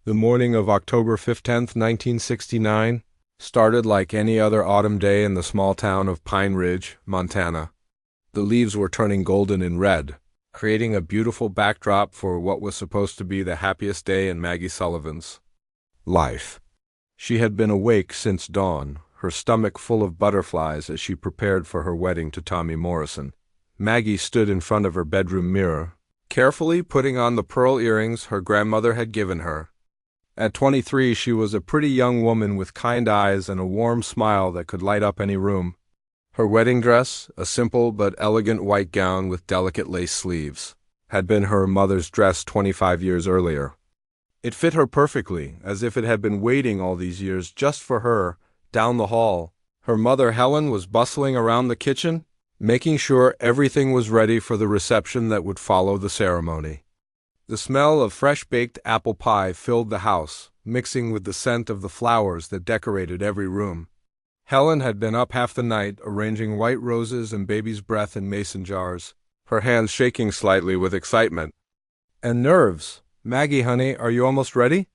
The morning of October 15th, 1969, started like any other autumn day in the small town of Pine Ridge, Montana. The leaves were turning golden and red, creating a beautiful backdrop for what was supposed to be the happiest day in Maggie Sullivan's life. She had been awake since dawn, her stomach full of butterflies as she prepared for her wedding to Tommy Morrison. Maggie stood in front of her bedroom mirror, carefully putting on the pearl earrings her grandmother had given her. At 23, she was a pretty young woman with kind eyes and a warm smile that could light up any room. Her wedding dress, a simple but elegant white gown with delicate lace sleeves, had been her mother's dress 25 years earlier. It fit her perfectly, as if it had been waiting all these years just for her. Down the hall, her mother Helen was bustling around the kitchen, making sure everything was ready for the reception that would follow the ceremony. The smell of fresh-baked apple pie filled the house, mixing with the scent of the flowers that decorated every room. Helen had been up half the night, arranging white roses and baby's breath in mason jars, her hands shaking slightly with excitement. "And nerves. Maggie, honey, are you almost ready?"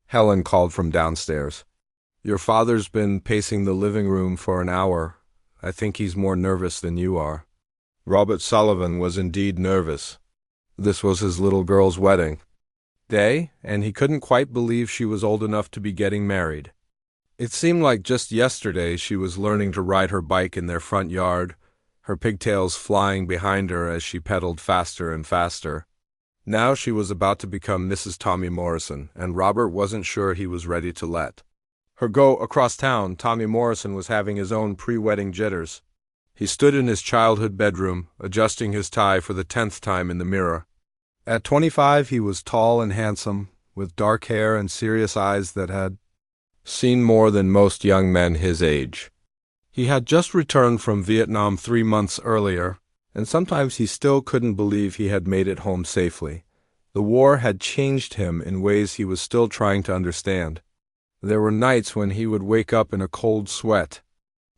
Helen called from downstairs. "Your father's been pacing the living room for an hour. I think he's more nervous than you are." Robert Sullivan was indeed nervous. This was his little girl's wedding day, and he couldn't quite believe she was old enough to be getting married. It seemed like just yesterday she was learning to ride her bike in their front yard, her pigtails flying behind her as she pedaled faster and faster. Now she was about to become Mrs. Tommy Morrison, and Robert wasn't sure he was ready to let her go. Across town, Tommy Morrison was having his own pre-wedding jitters. He stood in his childhood bedroom, adjusting his tie for the 10th time in the mirror. At 25, he was tall and handsome, with dark hair and serious eyes that had seen more than most young men his age. He had just returned from Vietnam 3 months earlier, and sometimes he still couldn't believe he had made it home safely. The war had changed him in ways he was still trying to understand. There were nights when he would wake up in a cold sweat,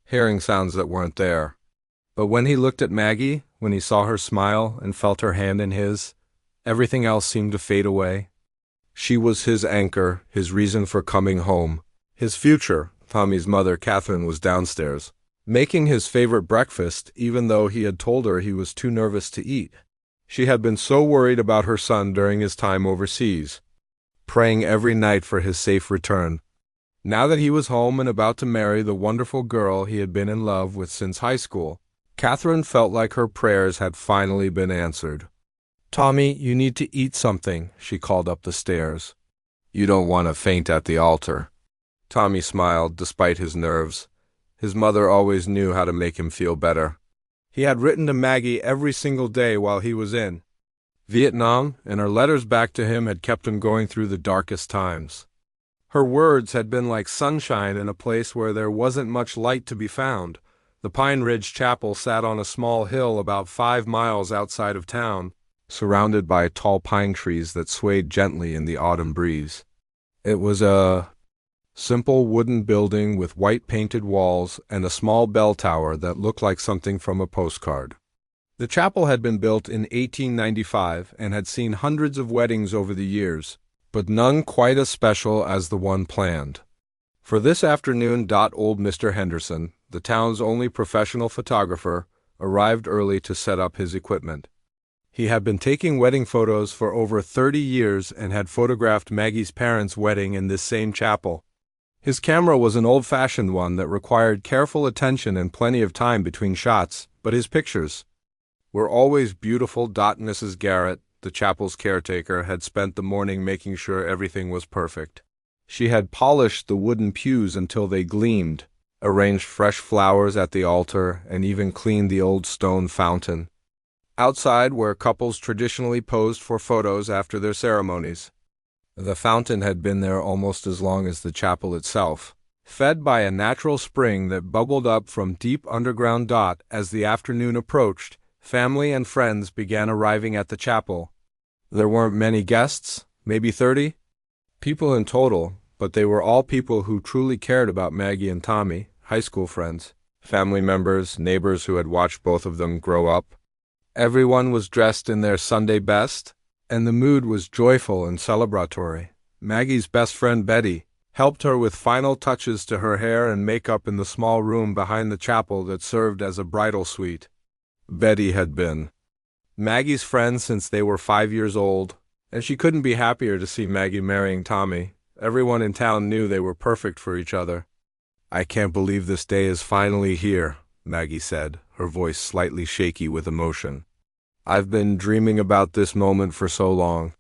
hearing sounds that weren't there. But when he looked at Maggie, when he saw her smile and felt her hand in his, everything else seemed to fade away. She was his anchor, his reason for coming home, his future. Tommy's mother, Catherine, was downstairs, making his favorite breakfast, even though he had told her he was too nervous to eat. She had been so worried about her son during his time overseas, praying every night for his safe return. Now that he was home and about to marry the wonderful girl he had been in love with since high school, Catherine felt like her prayers had finally been answered. "Tommy, you need to eat something," she called up the stairs. "You don't want to faint at the altar." Tommy smiled, despite his nerves. His mother always knew how to make him feel better. He had written to Maggie every single day while he was in Vietnam, and her letters back to him had kept him going through the darkest times. Her words had been like sunshine in a place where there wasn't much light to be found. The Pine Ridge Chapel sat on a small hill about 5 miles outside of town, surrounded by tall pine trees that swayed gently in the autumn breeze. It was a simple wooden building with white painted walls and a small bell tower that looked like something from a postcard. The chapel had been built in 1895 and had seen hundreds of weddings over the years, but none quite as special as the one planned. For this afternoon, old Mr. Henderson, the town's only professional photographer, arrived early to set up his equipment. He had been taking wedding photos for over 30 years and had photographed Maggie's parents' wedding in this same chapel. His camera was an old-fashioned one that required careful attention and plenty of time between shots, but his pictures were always beautiful. Mrs. Garrett, the chapel's caretaker, had spent the morning making sure everything was perfect. She had polished the wooden pews until they gleamed, arranged fresh flowers at the altar, and even cleaned the old stone fountain outside where couples traditionally posed for photos after their ceremonies. The fountain had been there almost as long as the chapel itself, fed by a natural spring that bubbled up from deep underground. As the afternoon approached, family and friends began arriving at the chapel. There weren't many guests, maybe 30 people in total, but they were all people who truly cared about Maggie and Tommy, high school friends, family members, neighbors who had watched both of them grow up. Everyone was dressed in their Sunday best, and the mood was joyful and celebratory. Maggie's best friend Betty helped her with final touches to her hair and makeup in the small room behind the chapel that served as a bridal suite. Betty had been Maggie's friend since they were 5 years old, and she couldn't be happier to see Maggie marrying Tommy. Everyone in town knew they were perfect for each other. "I can't believe this day is finally here," Maggie said, her voice slightly shaky with emotion. "I've been dreaming about this moment for so long."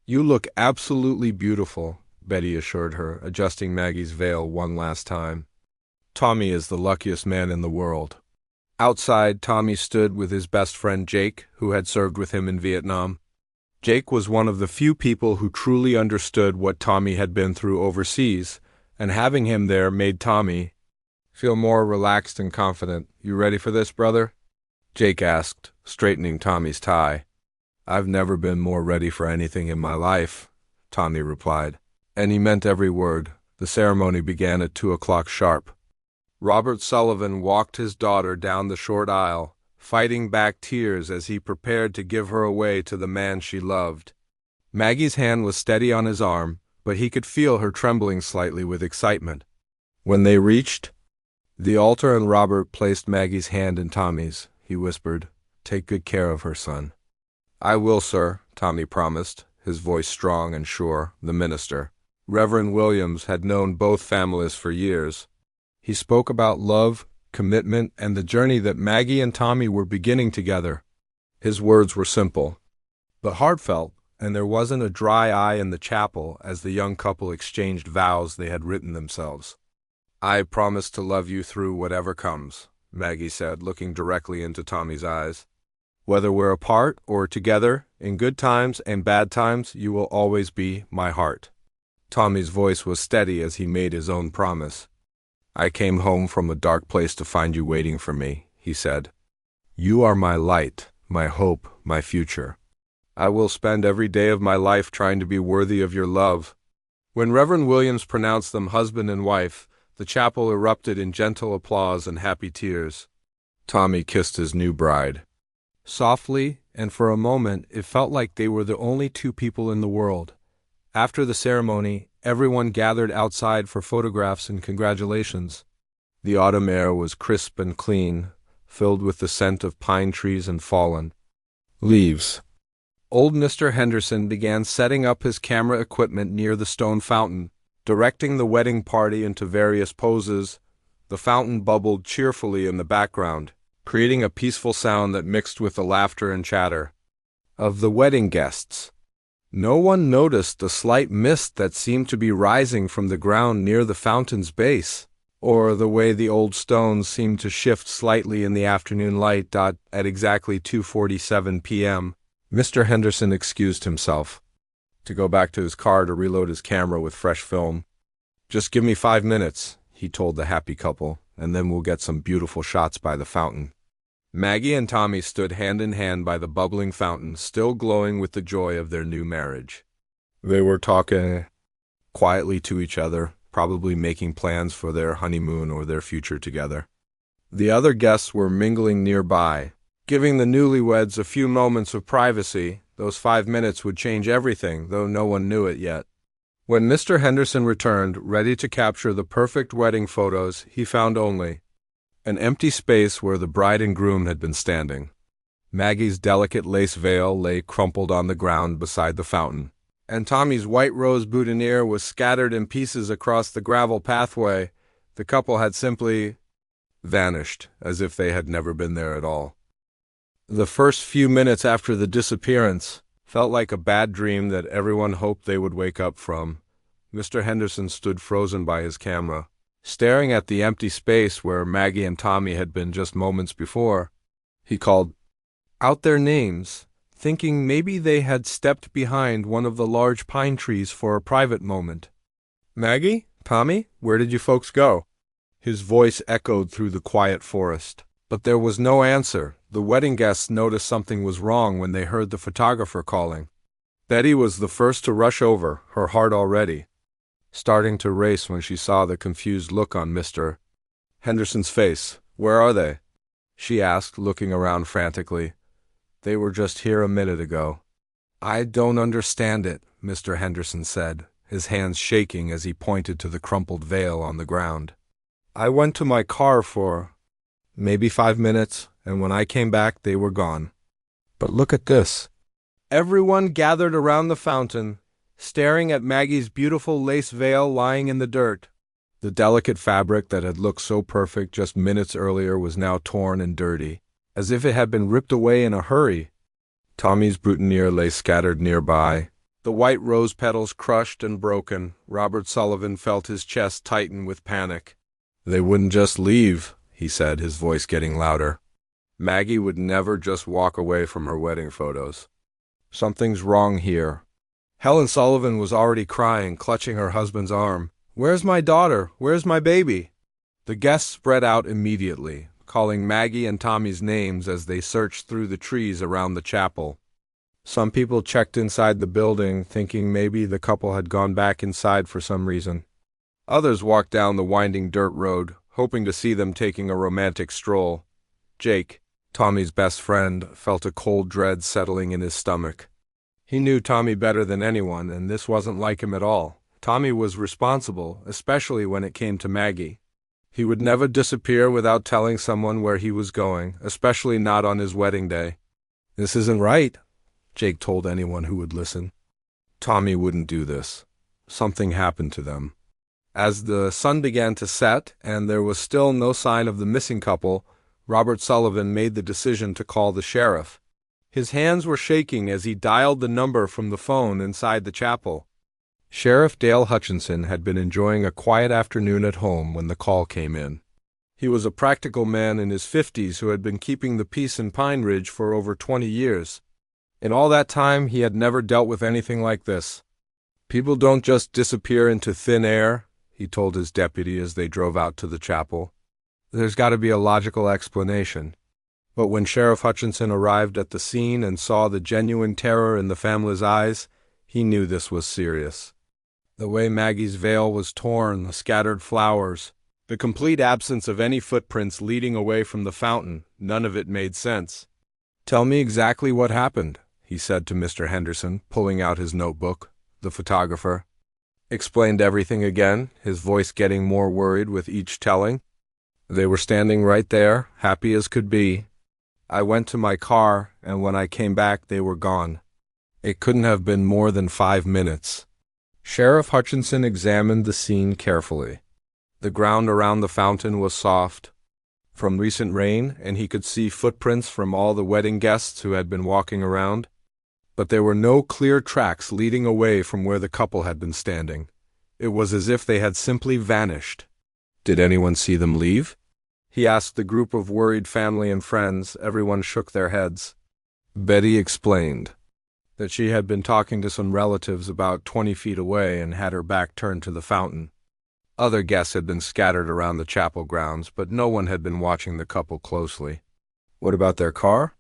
"You look absolutely beautiful," Betty assured her, adjusting Maggie's veil one last time. "Tommy is the luckiest man in the world." Outside, Tommy stood with his best friend Jake, who had served with him in Vietnam. Jake was one of the few people who truly understood what Tommy had been through overseas, and having him there made Tommy feel more relaxed and confident. "You ready for this, brother?" Jake asked, straightening Tommy's tie. "I've never been more ready for anything in my life," Tommy replied. And he meant every word. The ceremony began at 2 o'clock sharp. Robert Sullivan walked his daughter down the short aisle, fighting back tears as he prepared to give her away to the man she loved. Maggie's hand was steady on his arm, but he could feel her trembling slightly with excitement. When they reached the altar and Robert placed Maggie's hand in Tommy's, he whispered, "Take good care of her, son." "I will, sir," Tommy promised, his voice strong and sure. The minister, Reverend Williams, had known both families for years. He spoke about love, commitment, and the journey that Maggie and Tommy were beginning together. His words were simple, but heartfelt, and there wasn't a dry eye in the chapel as the young couple exchanged vows they had written themselves. "I promise to love you through whatever comes," Maggie said, looking directly into Tommy's eyes. "Whether we're apart or together, in good times and bad times, you will always be my heart." Tommy's voice was steady as he made his own promise. "I came home from a dark place to find you waiting for me," he said. "You are my light, my hope, my future. I will spend every day of my life trying to be worthy of your love." When Reverend Williams pronounced them husband and wife, the chapel erupted in gentle applause and happy tears. Tommy kissed his new bride softly, and for a moment it felt like they were the only two people in the world. After the ceremony, everyone gathered outside for photographs and congratulations. The autumn air was crisp and clean, filled with the scent of pine trees and fallen leaves. Old Mr. Henderson began setting up his camera equipment near the stone fountain, directing the wedding party into various poses. The fountain bubbled cheerfully in the background, creating a peaceful sound that mixed with the laughter and chatter of the wedding guests. No one noticed the slight mist that seemed to be rising from the ground near the fountain's base, or the way the old stones seemed to shift slightly in the afternoon light. At exactly 2:47 p.m., Mr. Henderson excused himself to go back to his car to reload his camera with fresh film. "Just give me 5 minutes," he told the happy couple, "and then we'll get some beautiful shots by the fountain." Maggie and Tommy stood hand in hand by the bubbling fountain, still glowing with the joy of their new marriage. They were talking quietly to each other, probably making plans for their honeymoon or their future together. The other guests were mingling nearby, giving the newlyweds a few moments of privacy. Those 5 minutes would change everything, though no one knew it yet. When Mr. Henderson returned, ready to capture the perfect wedding photos, he found only an empty space where the bride and groom had been standing. Maggie's delicate lace veil lay crumpled on the ground beside the fountain, and Tommy's white rose boutonniere was scattered in pieces across the gravel pathway. The couple had simply vanished, as if they had never been there at all. The first few minutes after the disappearance felt like a bad dream that everyone hoped they would wake up from. Mr. Henderson stood frozen by his camera, staring at the empty space where Maggie and Tommy had been just moments before. He called out their names, thinking maybe they had stepped behind one of the large pine trees for a private moment. "Maggie? Tommy? Where did you folks go?" His voice echoed through the quiet forest. But there was no answer. The wedding guests noticed something was wrong when they heard the photographer calling. Betty was the first to rush over, her heart already starting to race when she saw the confused look on Mr. Henderson's face. "Where are they?" she asked, looking around frantically. "They were just here a minute ago." "I don't understand it," Mr. Henderson said, his hands shaking as he pointed to the crumpled veil on the ground. "I went to my car for maybe 5 minutes, and when I came back, they were gone. But look at this." Everyone gathered around the fountain, staring at Maggie's beautiful lace veil lying in the dirt. The delicate fabric that had looked so perfect just minutes earlier was now torn and dirty, as if it had been ripped away in a hurry. Tommy's boutonniere lay scattered nearby, the white rose petals crushed and broken. Robert Sullivan felt his chest tighten with panic. "They wouldn't just leave," he said, his voice getting louder. "Maggie would never just walk away from her wedding photos. Something's wrong here." Helen Sullivan was already crying, clutching her husband's arm. "Where's my daughter? Where's my baby?" The guests spread out immediately, calling Maggie and Tommy's names as they searched through the trees around the chapel. Some people checked inside the building, thinking maybe the couple had gone back inside for some reason. Others walked down the winding dirt road, hoping to see them taking a romantic stroll. Jake, Tommy's best friend, felt a cold dread settling in his stomach. He knew Tommy better than anyone, and this wasn't like him at all. Tommy was responsible, especially when it came to Maggie. He would never disappear without telling someone where he was going, especially not on his wedding day. "This isn't right," Jake told anyone who would listen. Tommy wouldn't do this. Something happened to them. As the sun began to set and there was still no sign of the missing couple, Robert Sullivan made the decision to call the sheriff. His hands were shaking as he dialed the number from the phone inside the chapel. Sheriff Dale Hutchinson had been enjoying a quiet afternoon at home when the call came in. He was a practical man in his 50s who had been keeping the peace in Pine Ridge for over 20 years. In all that time, he had never dealt with anything like this. "People don't just disappear into thin air," he told his deputy as they drove out to the chapel. "There's got to be a logical explanation." But when Sheriff Hutchinson arrived at the scene and saw the genuine terror in the family's eyes, he knew this was serious. The way Maggie's veil was torn, the scattered flowers, the complete absence of any footprints leading away from the fountain, none of it made sense. "Tell me exactly what happened," he said to Mr. Henderson, pulling out his notebook. The photographer explained everything again, his voice getting more worried with each telling. "They were standing right there, happy as could be. I went to my car, and when I came back, they were gone. It couldn't have been more than 5 minutes." Sheriff Hutchinson examined the scene carefully. The ground around the fountain was soft from recent rain, and he could see footprints from all the wedding guests who had been walking around. But there were no clear tracks leading away from where the couple had been standing. It was as if they had simply vanished. "Did anyone see them leave?" he asked the group of worried family and friends. Everyone shook their heads. Betty explained that she had been talking to some relatives about 20 feet away and had her back turned to the fountain. Other guests had been scattered around the chapel grounds, but no one had been watching the couple closely. "What about their car?"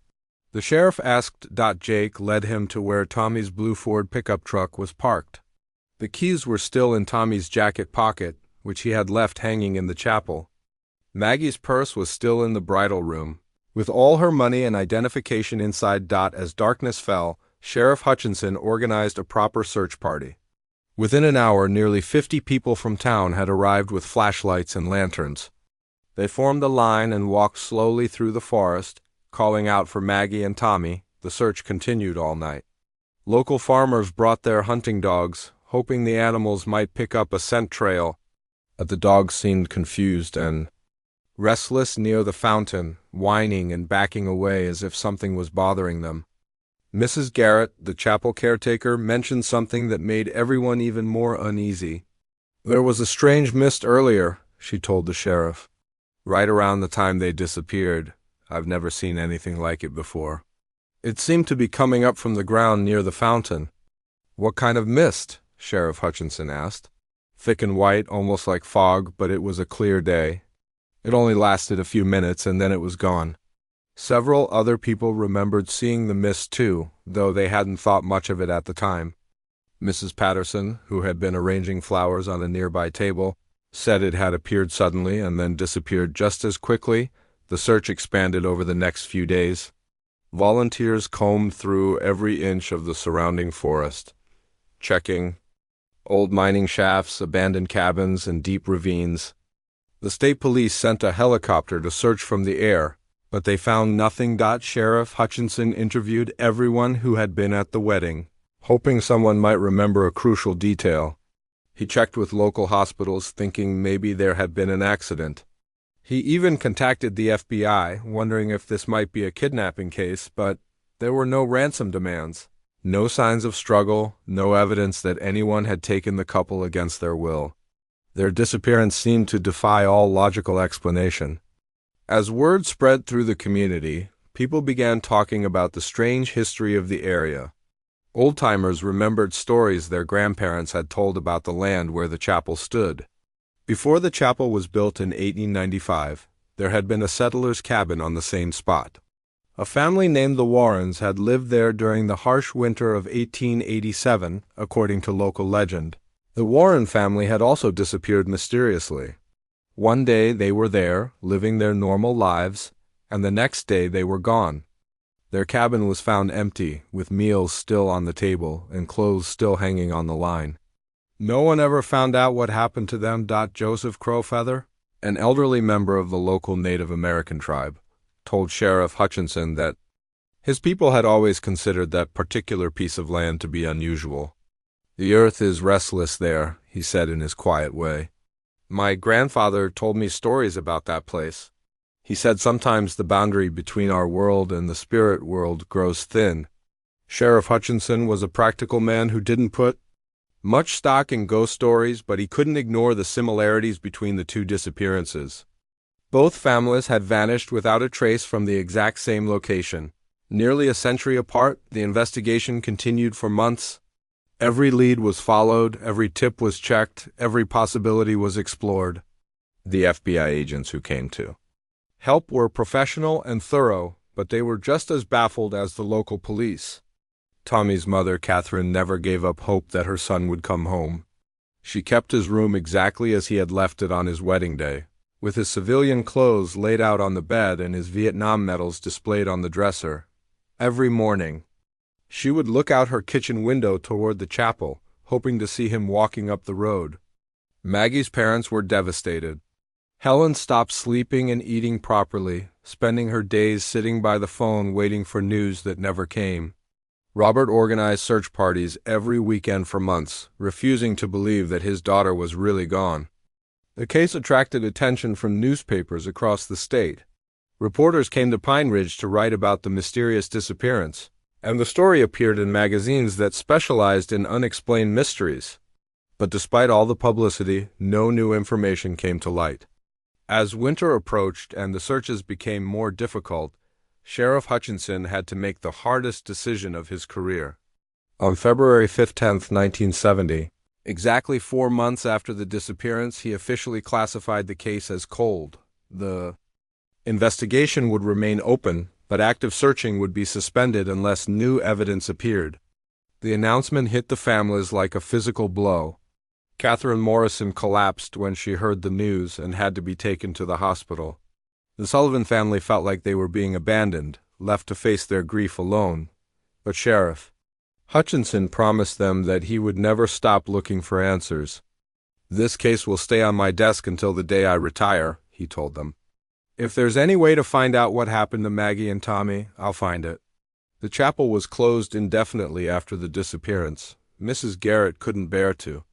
the sheriff asked. Jake led him to where Tommy's blue Ford pickup truck was parked. The keys were still in Tommy's jacket pocket, which he had left hanging in the chapel. Maggie's purse was still in the bridal room, with all her money and identification inside. As darkness fell, Sheriff Hutchinson organized a proper search party. Within an hour, nearly 50 people from town had arrived with flashlights and lanterns. They formed a line and walked slowly through the forest, calling out for Maggie and Tommy. The search continued all night. Local farmers brought their hunting dogs, hoping the animals might pick up a scent trail. But the dogs seemed confused and restless near the fountain, whining and backing away as if something was bothering them. Mrs. Garrett, the chapel caretaker, mentioned something that made everyone even more uneasy. "There was a strange mist earlier," she told the sheriff. "Right around the time they disappeared. I've never seen anything like it before. It seemed to be coming up from the ground near the fountain." "What kind of mist?" Sheriff Hutchinson asked. "Thick and white, almost like fog, but it was a clear day. It only lasted a few minutes, and then it was gone." Several other people remembered seeing the mist too, though they hadn't thought much of it at the time. Mrs. Patterson, who had been arranging flowers on a nearby table, said it had appeared suddenly and then disappeared just as quickly. The search expanded over the next few days. Volunteers combed through every inch of the surrounding forest, checking Old mining shafts, abandoned cabins, and deep ravines. The state police sent a helicopter to search from the air, but they found nothing. Sheriff Hutchinson interviewed everyone who had been at the wedding, hoping someone might remember a crucial detail. He checked with local hospitals, thinking maybe there had been an accident. He even contacted the FBI, wondering if this might be a kidnapping case, but there were no ransom demands. No signs of struggle, no evidence that anyone had taken the couple against their will. Their disappearance seemed to defy all logical explanation. As word spread through the community, people began talking about the strange history of the area. Old-timers remembered stories their grandparents had told about the land where the chapel stood. Before the chapel was built in 1895, there had been a settler's cabin on the same spot. A family named the Warrens had lived there during the harsh winter of 1887, according to local legend. The Warren family had also disappeared mysteriously. One day they were there, living their normal lives, and the next day they were gone. Their cabin was found empty, with meals still on the table and clothes still hanging on the line. No one ever found out what happened to them. Joseph Crowfeather, an elderly member of the local Native American tribe, told Sheriff Hutchinson that his people had always considered that particular piece of land to be unusual. "The earth is restless there," he said in his quiet way. "My grandfather told me stories about that place. He said sometimes the boundary between our world and the spirit world grows thin." Sheriff Hutchinson was a practical man who didn't put much stock in ghost stories, but he couldn't ignore the similarities between the two disappearances. Both families had vanished without a trace from the exact same location. Nearly a century apart, the investigation continued for months. Every lead was followed, every tip was checked, every possibility was explored. The FBI agents who came to help were professional and thorough, but they were just as baffled as the local police. Tommy's mother, Catherine, never gave up hope that her son would come home. She kept his room exactly as he had left it on his wedding day, with his civilian clothes laid out on the bed and his Vietnam medals displayed on the dresser. Every morning, she would look out her kitchen window toward the chapel, hoping to see him walking up the road. Maggie's parents were devastated. Helen stopped sleeping and eating properly, spending her days sitting by the phone waiting for news that never came. Robert organized search parties every weekend for months, refusing to believe that his daughter was really gone. The case attracted attention from newspapers across the state. Reporters came to Pine Ridge to write about the mysterious disappearance, and the story appeared in magazines that specialized in unexplained mysteries. But despite all the publicity, no new information came to light. As winter approached and the searches became more difficult, Sheriff Hutchinson had to make the hardest decision of his career. On February 15, 1970, exactly 4 months after the disappearance, he officially classified the case as cold. The investigation would remain open, but active searching would be suspended unless new evidence appeared. The announcement hit the families like a physical blow. Catherine Morrison collapsed when she heard the news and had to be taken to the hospital. The Sullivan family felt like they were being abandoned, left to face their grief alone. But Sheriff Hutchinson promised them that he would never stop looking for answers. "This case will stay on my desk until the day I retire," he told them. "If there's any way to find out what happened to Maggie and Tommy, I'll find it." The chapel was closed indefinitely after the disappearance. Mrs. Garrett couldn't bear to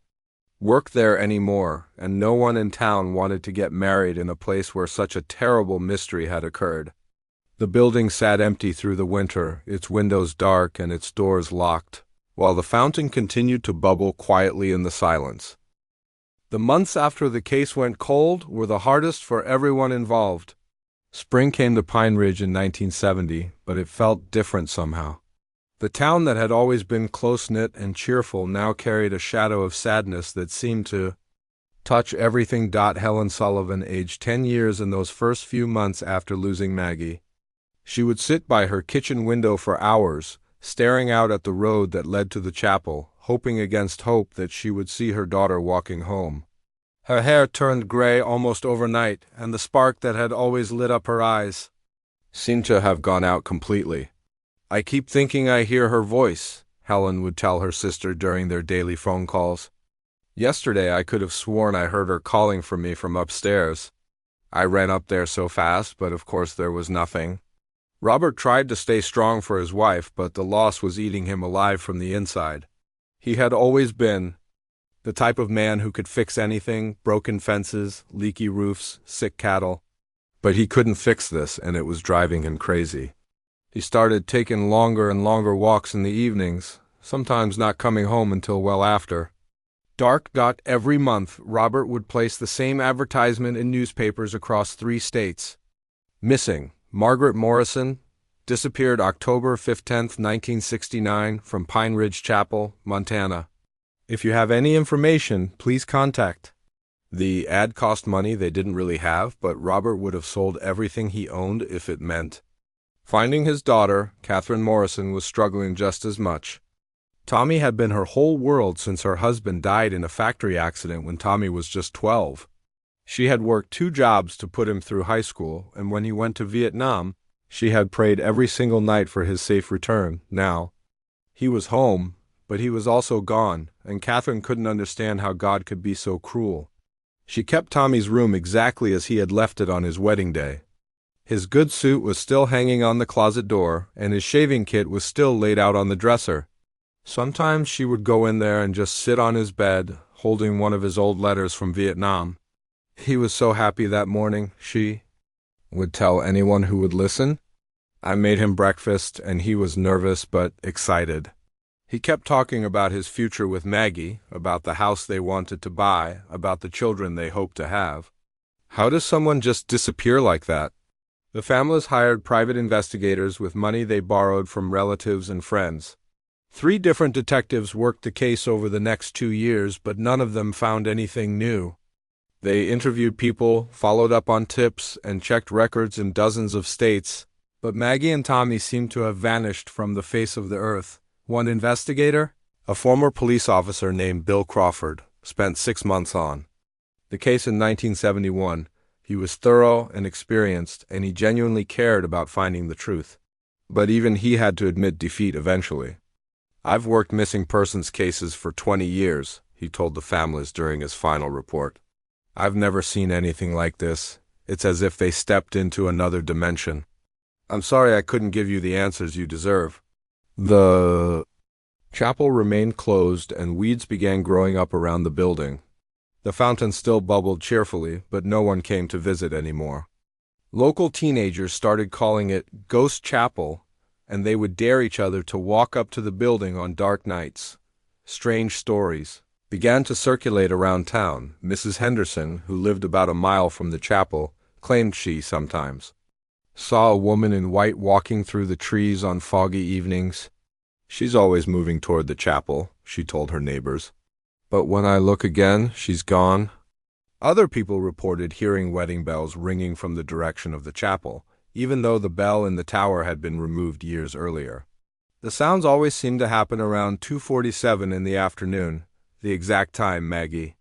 work there anymore, and no one in town wanted to get married in a place where such a terrible mystery had occurred. The building sat empty through the winter, its windows dark and its doors locked, while the fountain continued to bubble quietly in the silence. The months after the case went cold were the hardest for everyone involved. Spring came to Pine Ridge in 1970, but it felt different somehow. The town that had always been close-knit and cheerful now carried a shadow of sadness that seemed to touch everything. Helen Sullivan aged 10 years in those first few months after losing Maggie. She would sit by her kitchen window for hours, staring out at the road that led to the chapel, hoping against hope that she would see her daughter walking home. Her hair turned gray almost overnight, and the spark that had always lit up her eyes seemed to have gone out completely. "I keep thinking I hear her voice," Helen would tell her sister during their daily phone calls. Yesterday I could have sworn I heard her calling for me from upstairs. I ran up there so fast, but of course there was nothing. Robert tried to stay strong for his wife, but the loss was eating him alive from the inside. He had always been the type of man who could fix anything: broken fences, leaky roofs, sick cattle. But he couldn't fix this, and it was driving him crazy. He started taking longer and longer walks in the evenings, sometimes not coming home until well after. Dark. Every month, Robert would place the same advertisement in newspapers across 3 states. Missing: Margaret Morrison, disappeared October 15, 1969, from Pine Ridge Chapel, Montana. If you have any information, please contact. The ad cost money they didn't really have, but Robert would have sold everything he owned if it meant finding his daughter. Catherine Morrison was struggling just as much. Tommy had been her whole world since her husband died in a factory accident when Tommy was just 12. She had worked 2 jobs to put him through high school, and when he went to Vietnam, she had prayed every single night for his safe return. Now, he was home, but he was also gone, and Catherine couldn't understand how God could be so cruel. She kept Tommy's room exactly as he had left it on his wedding day. His good suit was still hanging on the closet door, and his shaving kit was still laid out on the dresser. Sometimes she would go in there and just sit on his bed, holding one of his old letters from Vietnam. He was so happy that morning, she would tell anyone who would listen. I made him breakfast, and he was nervous but excited. He kept talking about his future with Maggie, about the house they wanted to buy, about the children they hoped to have. How does someone just disappear like that? The families hired private investigators with money they borrowed from relatives and friends. 3 different detectives worked the case over the next 2 years, but none of them found anything new. They interviewed people, followed up on tips, and checked records in dozens of states, but Maggie and Tommy seemed to have vanished from the face of the earth. One investigator, a former police officer named Bill Crawford, spent 6 months on the case in 1971. He was thorough and experienced, and he genuinely cared about finding the truth. But even he had to admit defeat eventually. "I've worked missing persons cases for 20 years, he told the families during his final report. "I've never seen anything like this. It's as if they stepped into another dimension. I'm sorry I couldn't give you the answers you deserve." The chapel remained closed, and weeds began growing up around the building. The fountain still bubbled cheerfully, but no one came to visit anymore. Local teenagers started calling it Ghost Chapel, and they would dare each other to walk up to the building on dark nights. Strange stories began to circulate around town. Mrs. Henderson, who lived about a mile from the chapel, claimed she sometimes saw a woman in white walking through the trees on foggy evenings. "She's always moving toward the chapel," she told her neighbors. "But when I look again, she's gone." Other people reported hearing wedding bells ringing from the direction of the chapel, even though the bell in the tower had been removed years earlier. The sounds always seemed to happen around 2:47 in the afternoon, the exact time Maggie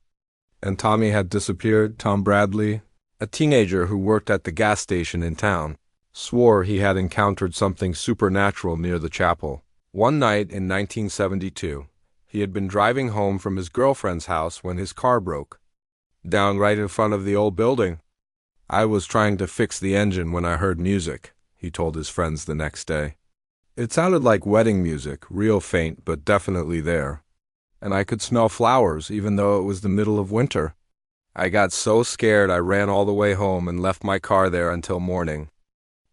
and Tommy had disappeared. Tom Bradley, a teenager who worked at the gas station in town, swore he had encountered something supernatural near the chapel. One night in 1972, he had been driving home from his girlfriend's house when his car broke down right in front of the old building. "I was trying to fix the engine when I heard music," he told his friends the next day. "It sounded like wedding music, real faint, but definitely there. And I could smell flowers, even though it was the middle of winter. I got so scared I ran all the way home and left my car there until morning."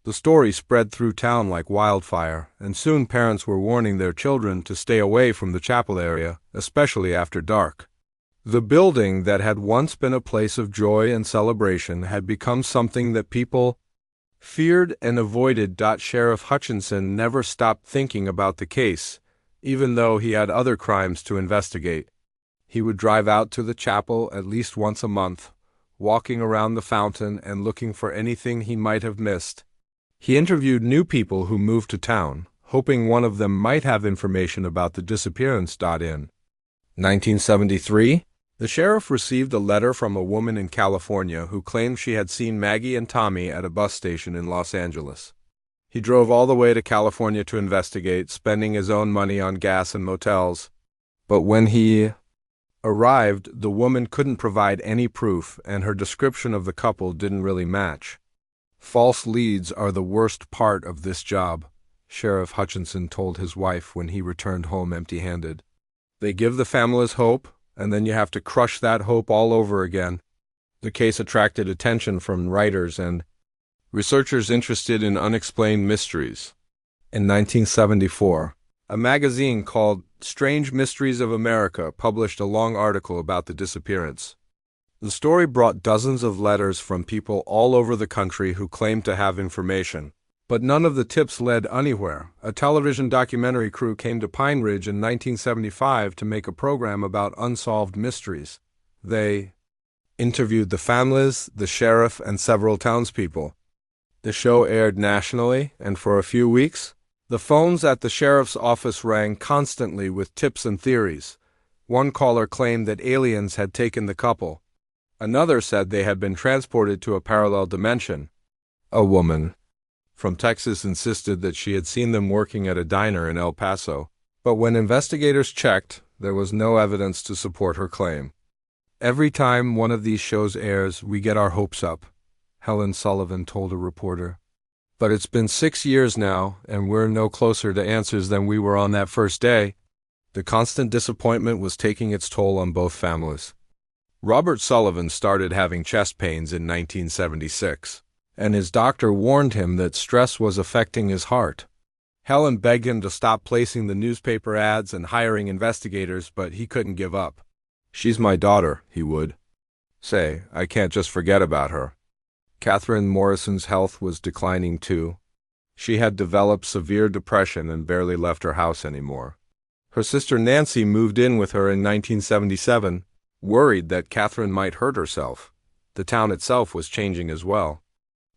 The story spread through town like wildfire, and soon parents were warning their children to stay away from the chapel area, especially after dark. The building that had once been a place of joy and celebration had become something that people feared and avoided. Sheriff Hutchinson never stopped thinking about the case, even though he had other crimes to investigate. He would drive out to the chapel at least once a month, walking around the fountain and looking for anything he might have missed. He interviewed new people who moved to town, hoping one of them might have information about the disappearance. In 1973, the sheriff received a letter from a woman in California who claimed she had seen Maggie and Tommy at a bus station in Los Angeles. He drove all the way to California to investigate, spending his own money on gas and motels. But when he Arrived, the woman couldn't provide any proof, and her description of the couple didn't really match. False leads are the worst part of this job, Sheriff Hutchinson told his wife when he returned home empty-handed. They give the families hope, and then you have to crush that hope all over again. The case attracted attention from writers and researchers interested in unexplained mysteries. In 1974, a magazine called Strange Mysteries of America published a long article about the disappearance. The story brought dozens of letters from people all over the country who claimed to have information. But none of the tips led anywhere. A television documentary crew came to Pine Ridge in 1975 to make a program about unsolved mysteries. They interviewed the families, the sheriff, and several townspeople. The show aired nationally, and for a few weeks, the phones at the sheriff's office rang constantly with tips and theories. One caller claimed that aliens had taken the couple. Another said they had been transported to a parallel dimension. A woman from Texas insisted that she had seen them working at a diner in El Paso, but when investigators checked, there was no evidence to support her claim. Every time one of these shows airs, we get our hopes up, Helen Sullivan told a reporter. But it's been 6 years now, and we're no closer to answers than we were on that first day. The constant disappointment was taking its toll on both families. Robert Sullivan started having chest pains in 1976, and his doctor warned him that stress was affecting his heart. Helen begged him to stop placing the newspaper ads and hiring investigators, but he couldn't give up. "She's my daughter," he would say. "I can't just forget about her." Catherine Morrison's health was declining too. She had developed severe depression and barely left her house anymore. Her sister Nancy moved in with her in 1977, worried that Catherine might hurt herself. The town itself was changing as well.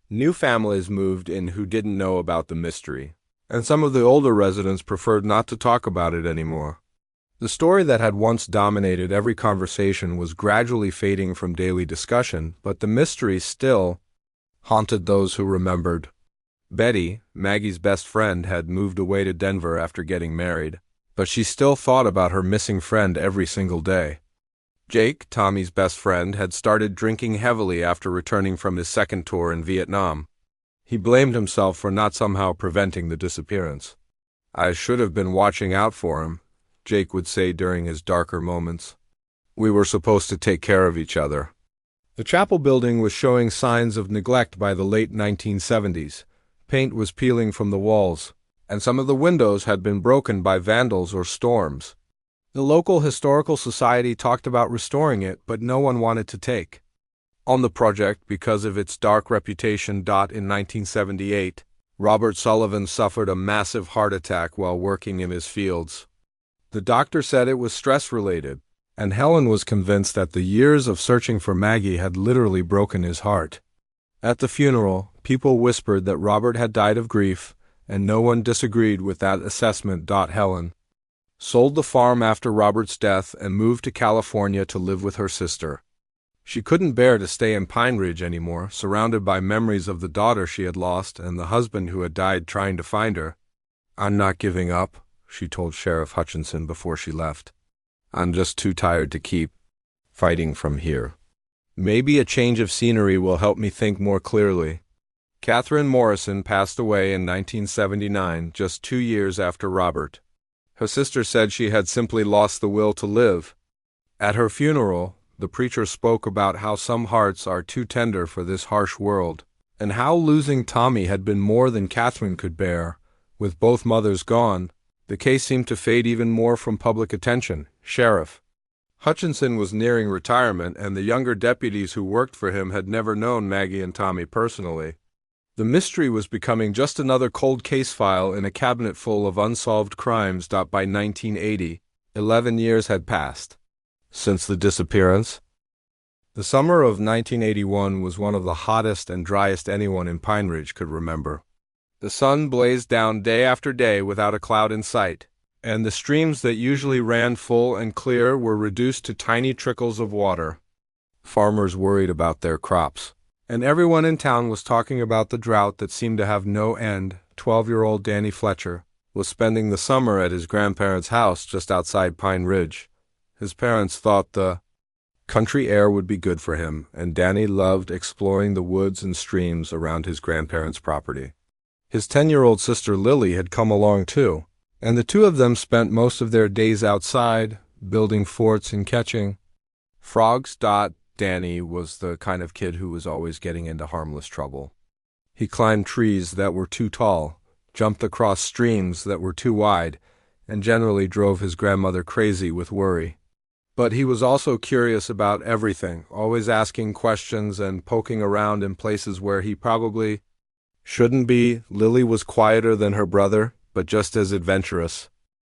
New families moved in who didn't know about the mystery, and some of the older residents preferred not to talk about it anymore. The story that had once dominated every conversation was gradually fading from daily discussion, but the mystery still haunted those who remembered. Betty, Maggie's best friend, had moved away to Denver after getting married, but she still thought about her missing friend every single day. Jake, Tommy's best friend, had started drinking heavily after returning from his second tour in Vietnam. He blamed himself for not somehow preventing the disappearance. "I should have been watching out for him," Jake would say during his darker moments. "We were supposed to take care of each other." The chapel building was showing signs of neglect by the late 1970s. Paint was peeling from the walls, and some of the windows had been broken by vandals or storms. The local historical society talked about restoring it, but no one wanted to take on the project because of its dark reputation. In 1978, Robert Sullivan suffered a massive heart attack while working in his fields. The doctor said it was stress-related, and Helen was convinced that the years of searching for Maggie had literally broken his heart. At the funeral, people whispered that Robert had died of grief, and no one disagreed with that assessment. Helen sold the farm after Robert's death and moved to California to live with her sister. She couldn't bear to stay in Pine Ridge anymore, surrounded by memories of the daughter she had lost and the husband who had died trying to find her. "I'm not giving up," she told Sheriff Hutchinson before she left. "I'm just too tired to keep fighting from here. Maybe a change of scenery will help me think more clearly." Catherine Morrison passed away in 1979, just 2 years after Robert. Her sister said she had simply lost the will to live. At her funeral, the preacher spoke about how some hearts are too tender for this harsh world, and how losing Tommy had been more than Catherine could bear. With both mothers gone, the case seemed to fade even more from public attention. Sheriff Hutchinson was nearing retirement, and the younger deputies who worked for him had never known Maggie and Tommy personally. The mystery was becoming just another cold case file in a cabinet full of unsolved crimes. By 1980, 11 years had passed since the disappearance. The summer of 1981 was one of the hottest and driest anyone in Pine Ridge could remember. The sun blazed down day after day without a cloud in sight, and the streams that usually ran full and clear were reduced to tiny trickles of water. Farmers worried about their crops, and everyone in town was talking about the drought that seemed to have no end. 12-year-old Danny Fletcher was spending the summer at his grandparents' house just outside Pine Ridge. His parents thought the country air would be good for him, and Danny loved exploring the woods and streams around his grandparents' property. His 10-year-old sister Lily had come along too, and the two of them spent most of their days outside, building forts and catching frogs. Danny was the kind of kid who was always getting into harmless trouble. He climbed trees that were too tall, jumped across streams that were too wide, and generally drove his grandmother crazy with worry. But he was also curious about everything, always asking questions and poking around in places where he probably shouldn't be. Lily was quieter than her brother, but just as adventurous.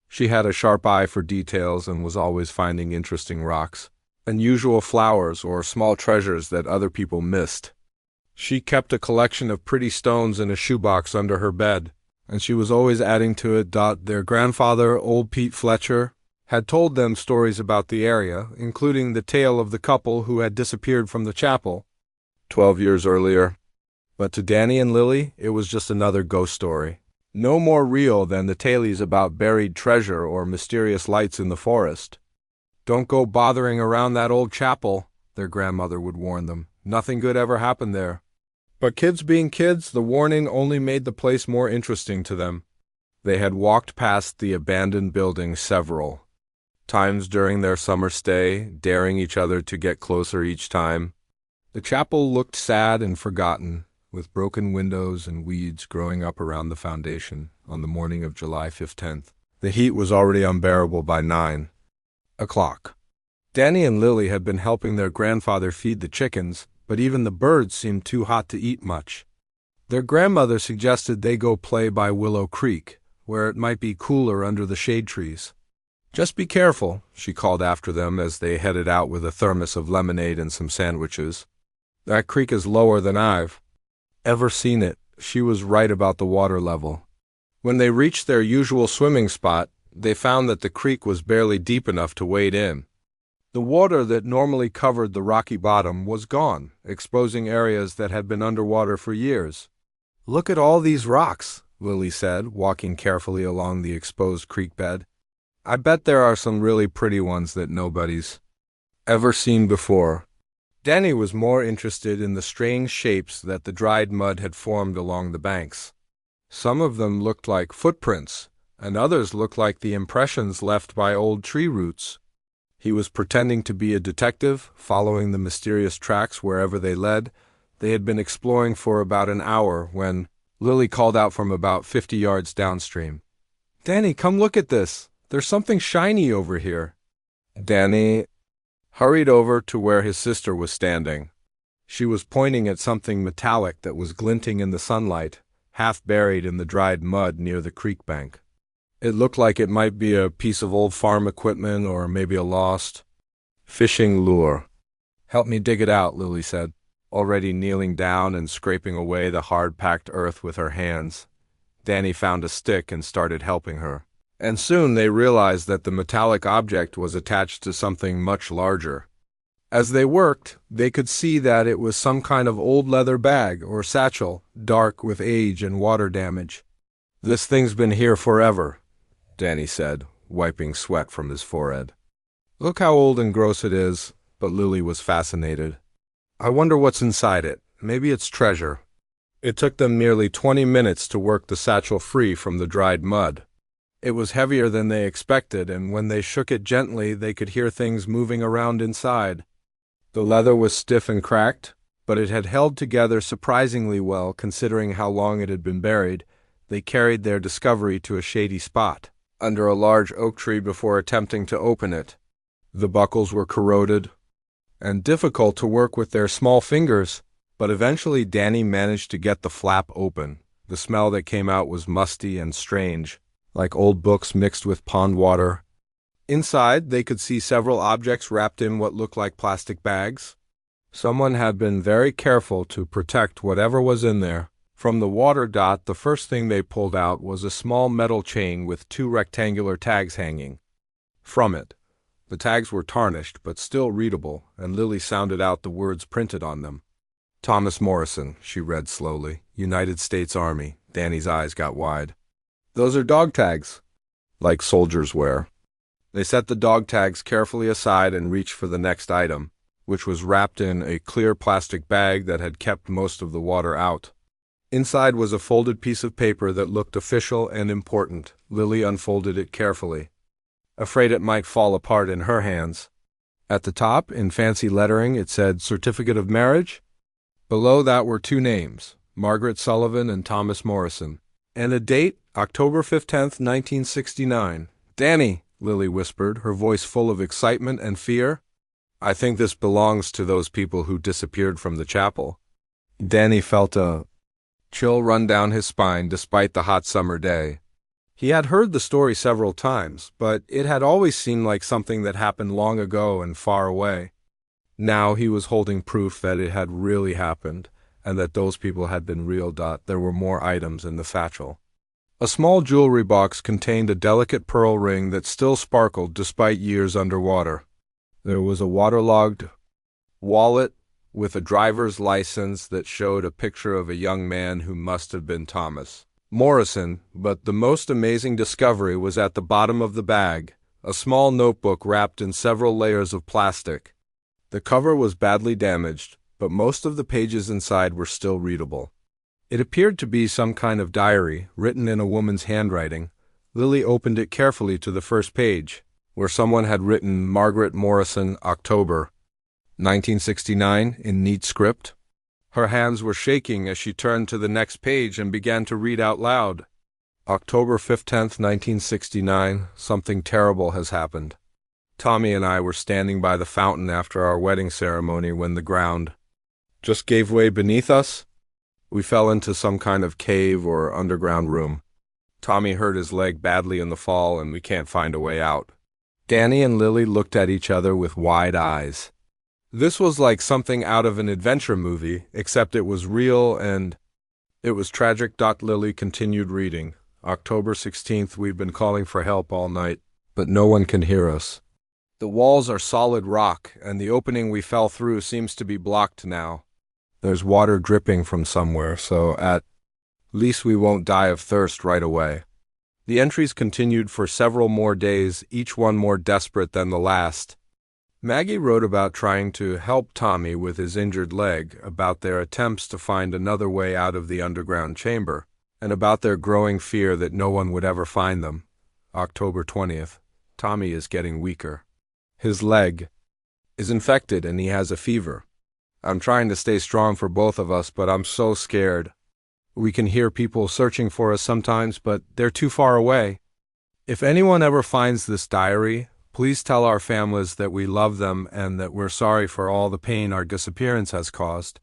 She had a sharp eye for details and was always finding interesting rocks, unusual flowers, or small treasures that other people missed. She kept a collection of pretty stones in a shoebox under her bed, and she was always adding to it. Their grandfather, old Pete Fletcher, had told them stories about the area, including the tale of the couple who had disappeared from the chapel 12 years earlier. But to Danny and Lily, it was just another ghost story. No more real than the tales about buried treasure or mysterious lights in the forest. "Don't go bothering around that old chapel," their grandmother would warn them. "Nothing good ever happened there." But kids being kids, the warning only made the place more interesting to them. They had walked past the abandoned building several times during their summer stay, daring each other to get closer each time. The chapel looked sad and forgotten, with broken windows and weeds growing up around the foundation on the morning of July 15th. The heat was already unbearable by 9 o'clock. Danny and Lily had been helping their grandfather feed the chickens, but even the birds seemed too hot to eat much. Their grandmother suggested they go play by Willow Creek, where it might be cooler under the shade trees. "Just be careful," she called after them as they headed out with a thermos of lemonade and some sandwiches. "That creek is lower than I've ever seen it." She was right about the water level. When they reached their usual swimming spot, they found that the creek was barely deep enough to wade in. The water that normally covered the rocky bottom was gone, exposing areas that had been underwater for years. "Look at all these rocks," Lily said, walking carefully along the exposed creek bed. "I bet there are some really pretty ones that nobody's ever seen before." Danny was more interested in the strange shapes that the dried mud had formed along the banks. Some of them looked like footprints, and others looked like the impressions left by old tree roots. He was pretending to be a detective, following the mysterious tracks wherever they led. They had been exploring for about an hour when Lily called out from about 50 yards downstream, "Danny, come look at this. There's something shiny over here." Danny hurried over to where his sister was standing. She was pointing at something metallic that was glinting in the sunlight, half buried in the dried mud near the creek bank. It looked like it might be a piece of old farm equipment or maybe a lost fishing lure. "Help me dig it out," Lily said, already kneeling down and scraping away the hard-packed earth with her hands. Danny found a stick and started helping her. And soon they realized that the metallic object was attached to something much larger. As they worked, they could see that it was some kind of old leather bag or satchel, dark with age and water damage. "This thing's been here forever," Danny said, wiping sweat from his forehead. "Look how old and gross it is," but Lily was fascinated. "I wonder what's inside it. Maybe it's treasure." It took them nearly 20 minutes to work the satchel free from the dried mud. It was heavier than they expected, and when they shook it gently, they could hear things moving around inside. The leather was stiff and cracked, but it had held together surprisingly well considering how long it had been buried. They carried their discovery to a shady spot under a large oak tree before attempting to open it. The buckles were corroded and difficult to work with their small fingers, but eventually Danny managed to get the flap open. The smell that came out was musty and strange, like old books mixed with pond water. Inside, they could see several objects wrapped in what looked like plastic bags. Someone had been very careful to protect whatever was in there. From the water, the first thing they pulled out was a small metal chain with 2 rectangular tags hanging from it. The tags were tarnished, but still readable, and Lily sounded out the words printed on them. "Thomas Morrison," she read slowly. "United States Army." Danny's eyes got wide. "Those are dog tags, like soldiers wear." They set the dog tags carefully aside and reached for the next item, which was wrapped in a clear plastic bag that had kept most of the water out. Inside was a folded piece of paper that looked official and important. Lily unfolded it carefully, afraid it might fall apart in her hands. At the top, in fancy lettering, it said Certificate of Marriage. Below that were two names, Margaret Sullivan and Thomas Morrison, and a date, October 15th, 1969. "Danny," Lily whispered, her voice full of excitement and fear. "I think this belongs to those people who disappeared from the chapel." Danny felt a chill run down his spine despite the hot summer day. He had heard the story several times, but it had always seemed like something that happened long ago and far away. Now he was holding proof that it had really happened, and that those people had been real. There were more items in the satchel. A small jewelry box contained a delicate pearl ring that still sparkled despite years underwater. There was a waterlogged wallet with a driver's license that showed a picture of a young man who must have been Thomas Morrison, but the most amazing discovery was at the bottom of the bag, a small notebook wrapped in several layers of plastic. The cover was badly damaged, but most of the pages inside were still readable. It appeared to be some kind of diary, written in a woman's handwriting. Lily opened it carefully to the first page, where someone had written Margaret Morrison, October 1969, in neat script. Her hands were shaking as she turned to the next page and began to read out loud. October 15th, 1969, something terrible has happened. Tommy and I were standing by the fountain after our wedding ceremony when the ground just gave way beneath us. We fell into some kind of cave or underground room. Tommy hurt his leg badly in the fall and we can't find a way out. Danny and Lily looked at each other with wide eyes. This was like something out of an adventure movie, except it was real and it was tragic. Lily continued reading. October 16th, we've been calling for help all night, but no one can hear us. The walls are solid rock, and the opening we fell through seems to be blocked now. There's water dripping from somewhere, so at least we won't die of thirst right away. The entries continued for several more days, each one more desperate than the last. Maggie wrote about trying to help Tommy with his injured leg, about their attempts to find another way out of the underground chamber, and about their growing fear that no one would ever find them. October 20th. Tommy is getting weaker. His leg is infected and he has a fever. I'm trying to stay strong for both of us, but I'm so scared. We can hear people searching for us sometimes, but they're too far away. If anyone ever finds this diary, please tell our families that we love them and that we're sorry for all the pain our disappearance has caused.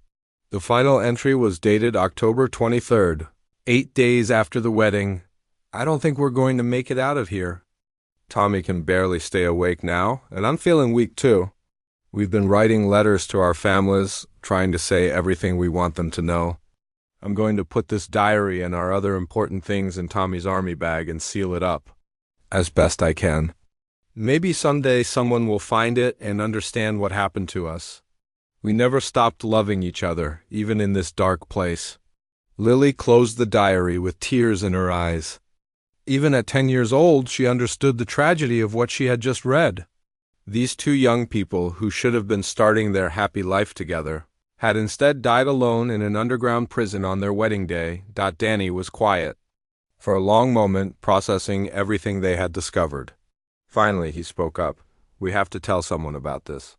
The final entry was dated October 23rd, 8 days after the wedding. I don't think we're going to make it out of here. Tommy can barely stay awake now, and I'm feeling weak too. We've been writing letters to our families, trying to say everything we want them to know. I'm going to put this diary and our other important things in Tommy's army bag and seal it up, as best I can. Maybe someday someone will find it and understand what happened to us. We never stopped loving each other, even in this dark place. Lily closed the diary with tears in her eyes. Even at 10 years old, she understood the tragedy of what she had just read. These two young people, who should have been starting their happy life together, had instead died alone in an underground prison on their wedding day. Danny was quiet, for a long moment, processing everything they had discovered. Finally, he spoke up. We have to tell someone about this.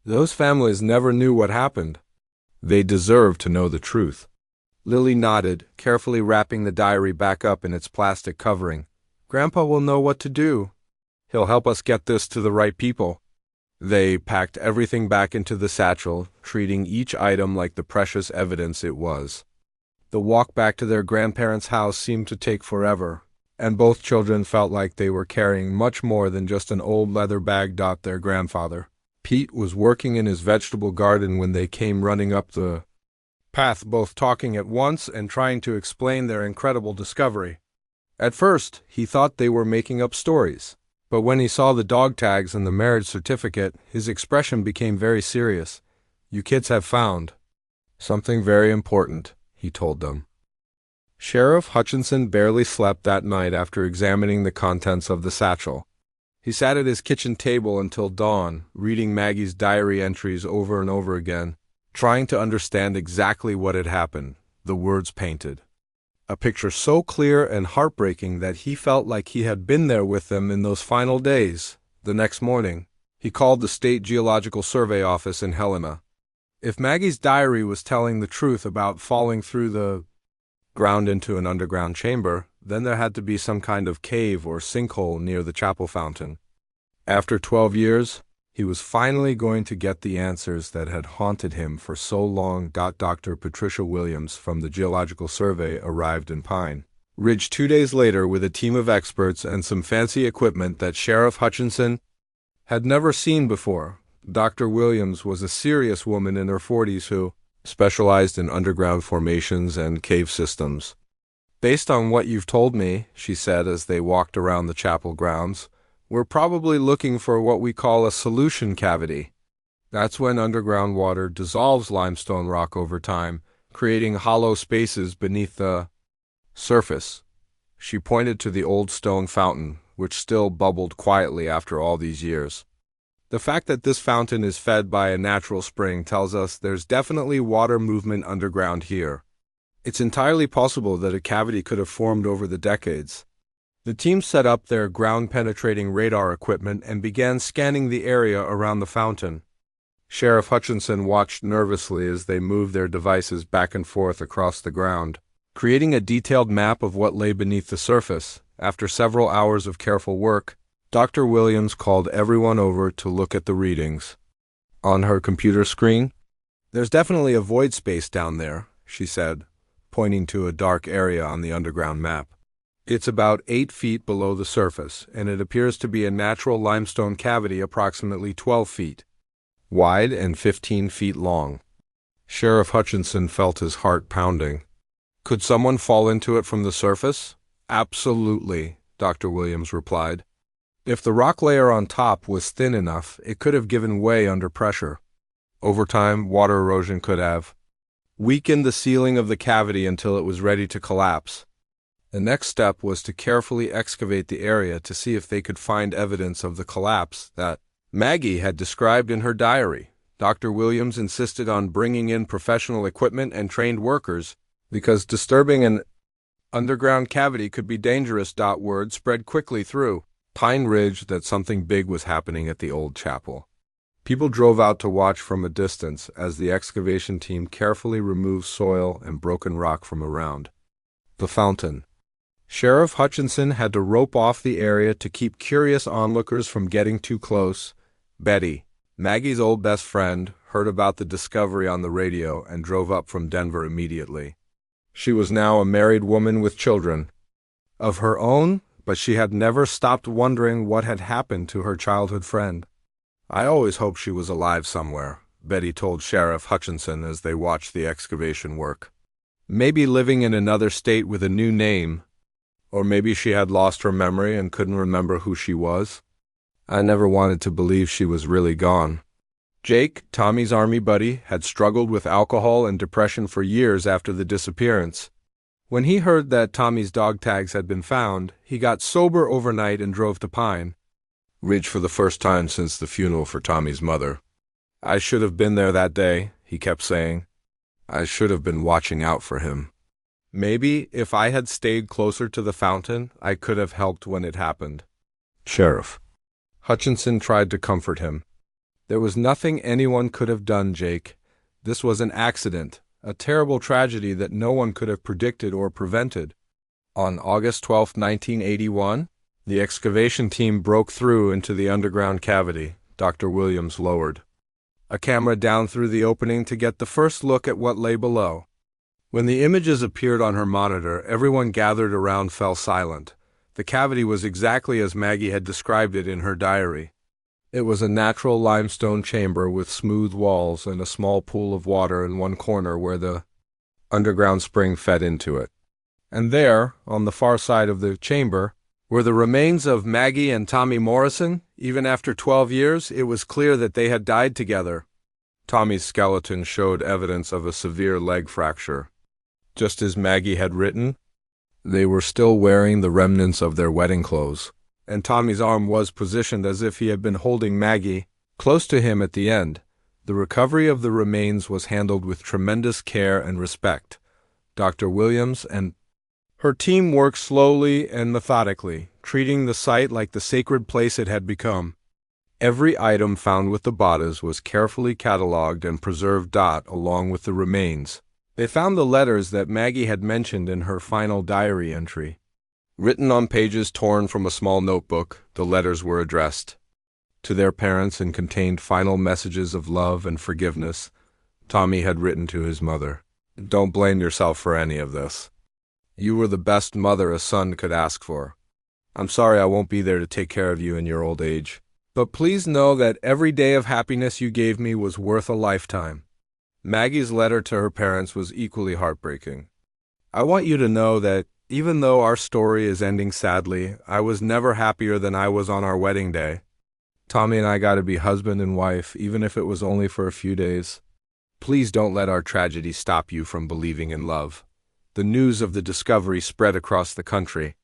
Those families never knew what happened. They deserve to know the truth. Lily nodded, carefully wrapping the diary back up in its plastic covering. Grandpa will know what to do. He'll help us get this to the right people. They packed everything back into the satchel, treating each item like the precious evidence it was. The walk back to their grandparents' house seemed to take forever, and both children felt like they were carrying much more than just an old leather bag. Their grandfather, Pete, was working in his vegetable garden when they came running up the path, both talking at once and trying to explain their incredible discovery. At first, he thought they were making up stories, but when he saw the dog tags and the marriage certificate, his expression became very serious. You kids have found something very important, he told them. Sheriff Hutchinson barely slept that night after examining the contents of the satchel. He sat at his kitchen table until dawn, reading Maggie's diary entries over and over again, trying to understand exactly what had happened, the words painted. A picture so clear and heartbreaking that he felt like he had been there with them in those final days. The next morning, he called the State Geological Survey office in Helena. If Maggie's diary was telling the truth about falling through the ground into an underground chamber, then there had to be some kind of cave or sinkhole near the chapel fountain. After 12 years, he was finally going to get the answers that had haunted him for so long. Dr. Patricia Williams from the Geological Survey arrived in Pine Ridge 2 days later with a team of experts and some fancy equipment that Sheriff Hutchinson had never seen before. Dr. Williams was a serious woman in her 40s who specialized in underground formations and cave systems. "Based on what you've told me," she said as they walked around the chapel grounds, "we're probably looking for what we call a solution cavity. That's when underground water dissolves limestone rock over time, creating hollow spaces beneath the surface." She pointed to the old stone fountain, which still bubbled quietly after all these years. "The fact that this fountain is fed by a natural spring tells us there's definitely water movement underground here. It's entirely possible that a cavity could have formed over the decades." The team set up their ground-penetrating radar equipment and began scanning the area around the fountain. Sheriff Hutchinson watched nervously as they moved their devices back and forth across the ground, creating a detailed map of what lay beneath the surface. After several hours of careful work, Dr. Williams called everyone over to look at the readings. On her computer screen, "There's definitely a void space down there," she said, pointing to a dark area on the underground map. "It's about 8 feet below the surface, and it appears to be a natural limestone cavity approximately 12 feet wide and 15 feet long." Sheriff Hutchinson felt his heart pounding. "Could someone fall into it from the surface?" "Absolutely," Dr. Williams replied. "If the rock layer on top was thin enough, it could have given way under pressure. Over time, water erosion could have weakened the ceiling of the cavity until it was ready to collapse." The next step was to carefully excavate the area to see if they could find evidence of the collapse that Maggie had described in her diary. Dr. Williams insisted on bringing in professional equipment and trained workers because disturbing an underground cavity could be dangerous. Word spread quickly through Pine Ridge that something big was happening at the old chapel. People drove out to watch from a distance as the excavation team carefully removed soil and broken rock from around the fountain. Sheriff Hutchinson had to rope off the area to keep curious onlookers from getting too close. Betty, Maggie's old best friend, heard about the discovery on the radio and drove up from Denver immediately. She was now a married woman with children of her own, but she had never stopped wondering what had happened to her childhood friend. "I always hoped she was alive somewhere," Betty told Sheriff Hutchinson as they watched the excavation work. "Maybe living in another state with a new name, or maybe she had lost her memory and couldn't remember who she was. I never wanted to believe she was really gone." Jake, Tommy's army buddy, had struggled with alcohol and depression for years after the disappearance. When he heard that Tommy's dog tags had been found, he got sober overnight and drove to Pine Ridge for the first time since the funeral for Tommy's mother. "I should have been there that day," he kept saying. "I should have been watching out for him. Maybe if I had stayed closer to the fountain, I could have helped when it happened." Sheriff Hutchinson tried to comfort him. "There was nothing anyone could have done, Jake. This was an accident, a terrible tragedy that no one could have predicted or prevented." On August 12, 1981, the excavation team broke through into the underground cavity. Dr. Williams lowered a camera down through the opening to get the first look at what lay below. When the images appeared on her monitor, everyone gathered around fell silent. The cavity was exactly as Maggie had described it in her diary. It was a natural limestone chamber with smooth walls and a small pool of water in one corner where the underground spring fed into it. And there, on the far side of the chamber, were the remains of Maggie and Tommy Morrison. Even after 12 years, it was clear that they had died together. Tommy's skeleton showed evidence of a severe leg fracture. Just as Maggie had written, they were still wearing the remnants of their wedding clothes. and Tommy's arm was positioned as if he had been holding Maggie close to him at the end. The recovery of the remains was handled with tremendous care and respect. Dr. Williams and her team worked slowly and methodically, treating the site like the sacred place it had become. Every item found with the bodies was carefully catalogued and preserved along with the remains. They found the letters that Maggie had mentioned in her final diary entry. Written on pages torn from a small notebook, the letters were addressed to their parents and contained final messages of love and forgiveness. Tommy had written to his mother, "Don't blame yourself for any of this. You were the best mother a son could ask for. I'm sorry I won't be there to take care of you in your old age. But please know that every day of happiness you gave me was worth a lifetime." Maggie's letter to her parents was equally heartbreaking. "I want you to know that even though our story is ending sadly, I was never happier than I was on our wedding day. Tommy and I got to be husband and wife, even if it was only for a few days. Please don't let our tragedy stop you from believing in love." The news of the discovery spread across the country.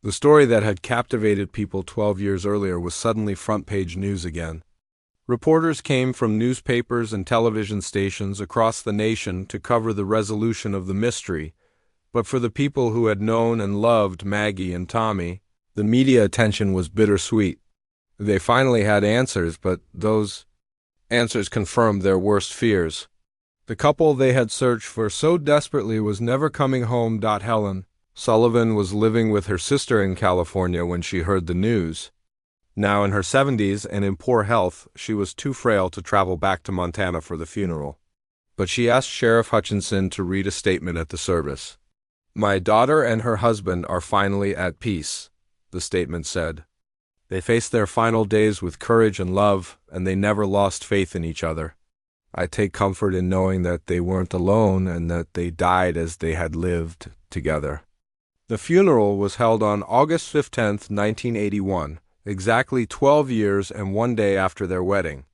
The story that had captivated people 12 years earlier was suddenly front-page news again. Reporters came from newspapers and television stations across the nation to cover the resolution of the mystery, but for the people who had known and loved Maggie and Tommy, the media attention was bittersweet. They finally had answers, but those answers confirmed their worst fears. The couple they had searched for so desperately was never coming home. Helen Sullivan was living with her sister in California when she heard the news. Now in her 70s and in poor health, she was too frail to travel back to Montana for the funeral. But she asked Sheriff Hutchinson to read a statement at the service. "My daughter and her husband are finally at peace," the statement said. "They faced their final days with courage and love, and they never lost faith in each other. I take comfort in knowing that they weren't alone and that they died as they had lived together." The funeral was held on August 15, 1981, exactly 12 years and 1 day after their wedding.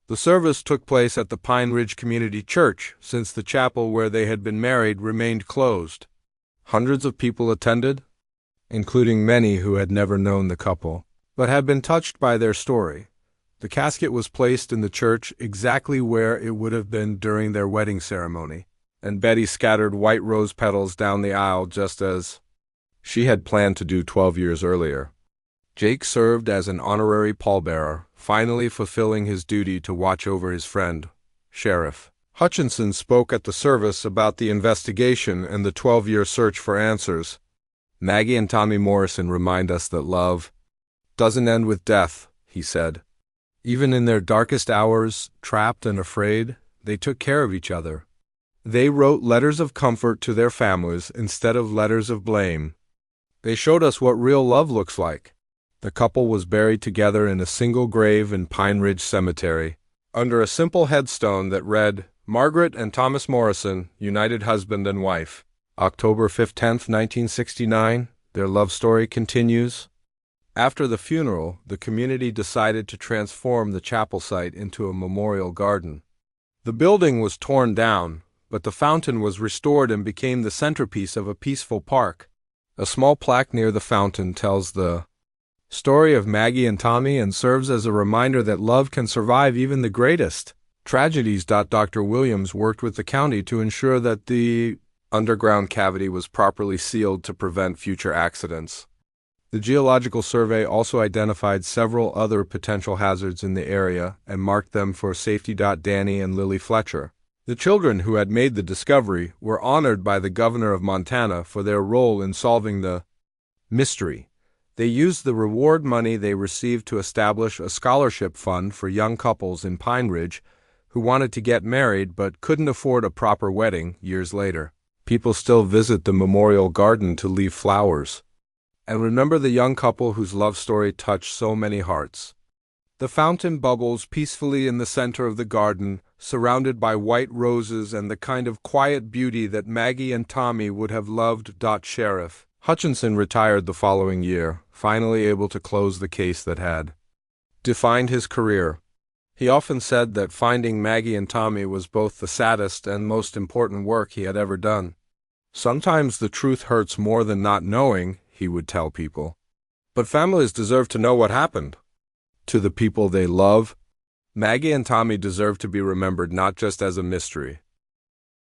The service took place at the Pine Ridge Community Church, since the chapel where they had been married remained closed. Hundreds of people attended, including many who had never known the couple, but had been touched by their story. The casket was placed in the church exactly where it would have been during their wedding ceremony, and Betty scattered white rose petals down the aisle just as she had planned to do 12 years earlier. Jake served as an honorary pallbearer, finally fulfilling his duty to watch over his friend, Sheriff. Hutchinson spoke at the service about the investigation and the 12-year search for answers. "Maggie and Tommy Morrison remind us that love doesn't end with death," he said. "Even in their darkest hours, trapped and afraid, they took care of each other. They wrote letters of comfort to their families instead of letters of blame. They showed us what real love looks like." The couple was buried together in a single grave in Pine Ridge Cemetery, under a simple headstone that read, "Margaret and Thomas Morrison, united husband and wife." October 15, 1969, their love story continues. After the funeral, the community decided to transform the chapel site into a memorial garden. The building was torn down, but the fountain was restored and became the centerpiece of a peaceful park. A small plaque near the fountain tells the story of Maggie and Tommy and serves as a reminder that love can survive even the greatest tragedies. Dr. Williams worked with the county to ensure that the underground cavity was properly sealed to prevent future accidents. The Geological Survey also identified several other potential hazards in the area and marked them for safety. Danny and Lily Fletcher, the children who had made the discovery, were honored by the governor of Montana for their role in solving the mystery. They used the reward money they received to establish a scholarship fund for young couples in Pine Ridge who wanted to get married but couldn't afford a proper wedding years later. People still visit the memorial garden to leave flowers and remember the young couple whose love story touched so many hearts. The fountain bubbles peacefully in the center of the garden, surrounded by white roses and the kind of quiet beauty that Maggie and Tommy would have loved. Sheriff Hutchinson retired the following year, finally able to close the case that had defined his career. He often said that finding Maggie and Tommy was both the saddest and most important work he had ever done. "Sometimes the truth hurts more than not knowing," he would tell people. But families deserve to know what happened to the people they love. Maggie and Tommy deserve to be remembered not just as a mystery,